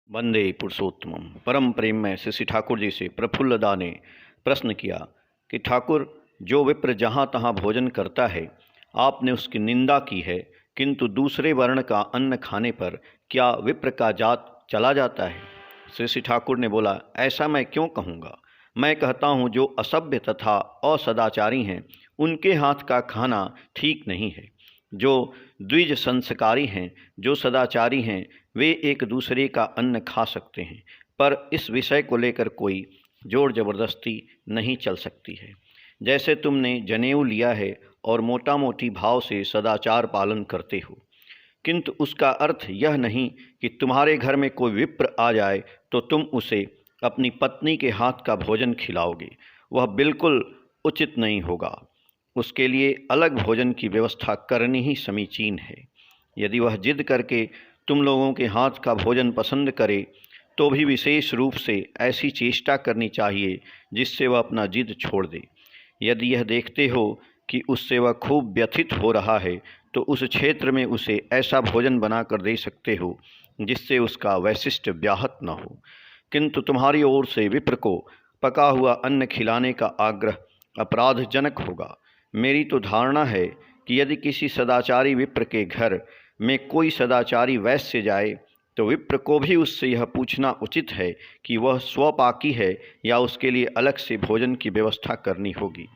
वंदे पुरुषोत्तमम। परम प्रेम में श्री ठाकुर जी से प्रफुल्लदा ने प्रश्न किया कि ठाकुर, जो विप्र जहाँ तहाँ भोजन करता है, आपने उसकी निंदा की है, किंतु दूसरे वर्ण का अन्न खाने पर क्या विप्र का जात चला जाता है? श्री ठाकुर ने बोला, ऐसा मैं क्यों कहूँगा। मैं कहता हूँ जो असभ्य तथा असदाचारी हैं उनके हाथ का खाना ठीक नहीं है। जो द्विज संस्कारी हैं, जो सदाचारी हैं, वे एक दूसरे का अन्न खा सकते हैं, पर इस विषय को लेकर कोई जोर जबरदस्ती नहीं चल सकती है। जैसे तुमने जनेऊ लिया है और मोटा मोटी भाव से सदाचार पालन करते हो, किंतु उसका अर्थ यह नहीं कि तुम्हारे घर में कोई विप्र आ जाए तो तुम उसे अपनी पत्नी के हाथ का भोजन खिलाओगे। वह बिल्कुल उचित नहीं होगा। उसके लिए अलग भोजन की व्यवस्था करनी ही समीचीन है। यदि वह जिद करके तुम लोगों के हाथ का भोजन पसंद करे तो भी विशेष रूप से ऐसी चेष्टा करनी चाहिए जिससे वह अपना जिद छोड़ दे। यदि यह देखते हो कि उससे वह खूब व्यथित हो रहा है तो उस क्षेत्र में उसे ऐसा भोजन बनाकर दे सकते हो जिससे उसका वैशिष्ट्य व्याहत न हो। किंतु तुम्हारी ओर से विप्र को पका हुआ अन्न खिलाने का आग्रह अपराधजनक होगा। मेरी तो धारणा है कि यदि किसी सदाचारी विप्र के घर में कोई सदाचारी वैश्य जाए तो विप्र को भी उससे यह पूछना उचित है कि वह स्वपाकी है या उसके लिए अलग से भोजन की व्यवस्था करनी होगी।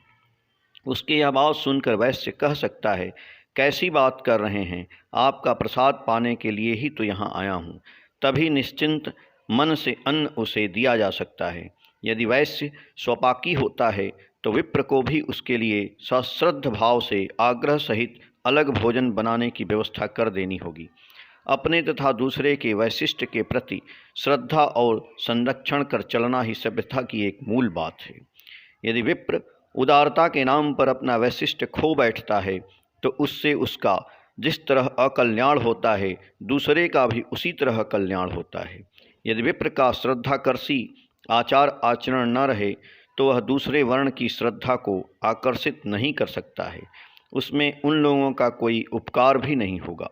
उसके यह बात सुनकर वैश्य कह सकता है, कैसी बात कर रहे हैं, आपका प्रसाद पाने के लिए ही तो यहाँ आया हूँ। तभी निश्चिंत मन से अन्न उसे दिया जा सकता है। यदि वैश्य स्वपाकी होता है तो विप्र को भी उसके लिए सश्रद्ध भाव से आग्रह सहित अलग भोजन बनाने की व्यवस्था कर देनी होगी। अपने तथा दूसरे के वैशिष्ट के प्रति श्रद्धा और संरक्षण कर चलना ही सभ्यता की एक मूल बात है। यदि विप्र उदारता के नाम पर अपना वैशिष्ट खो बैठता है तो उससे उसका जिस तरह अकल्याण होता है, दूसरे का भी उसी तरह कल्याण होता है। यदि विप्र का श्रद्धाकर्षी आचार आचरण न रहे तो वह दूसरे वर्ण की श्रद्धा को आकर्षित नहीं कर सकता है। उसमें उन लोगों का कोई उपकार भी नहीं होगा।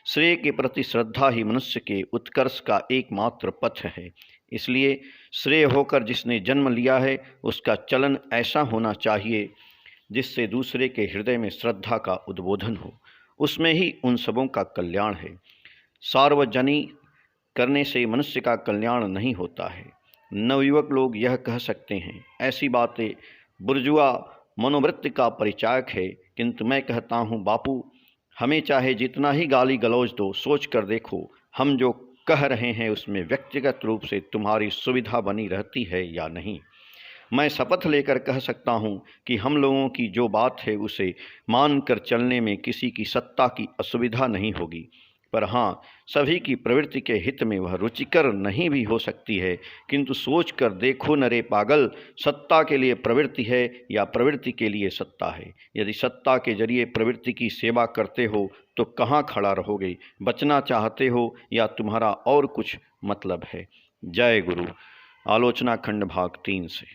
श्रेय के प्रति श्रद्धा ही मनुष्य के उत्कर्ष का एकमात्र पथ है। इसलिए श्रेय होकर जिसने जन्म लिया है उसका चलन ऐसा होना चाहिए जिससे दूसरे के हृदय में श्रद्धा का उद्बोधन हो। उसमें ही उन सबों का कल्याण है। सार्वजनी करने से मनुष्य का कल्याण नहीं होता है। नवयुवक लोग यह कह सकते हैं, ऐसी बातें बुर्जुआ मनोवृत्ति का परिचायक है, किंतु मैं कहता हूँ बापू, हमें चाहे जितना ही गाली गलौज दो, सोच कर देखो हम जो कह रहे हैं उसमें व्यक्तिगत रूप से तुम्हारी सुविधा बनी रहती है या नहीं। मैं शपथ लेकर कह सकता हूँ कि हम लोगों की जो बात है उसे मानकर चलने में किसी की सत्ता की असुविधा नहीं होगी, पर हाँ, सभी की प्रवृत्ति के हित में वह रुचिकर नहीं भी हो सकती है। किंतु सोच कर देखो नरे पागल, सत्ता के लिए प्रवृत्ति है या प्रवृत्ति के लिए सत्ता है? यदि सत्ता के जरिए प्रवृत्ति की सेवा करते हो तो कहाँ खड़ा रहोगे? बचना चाहते हो या तुम्हारा और कुछ मतलब है? जय गुरु। आलोचना खंड भाग 3 से।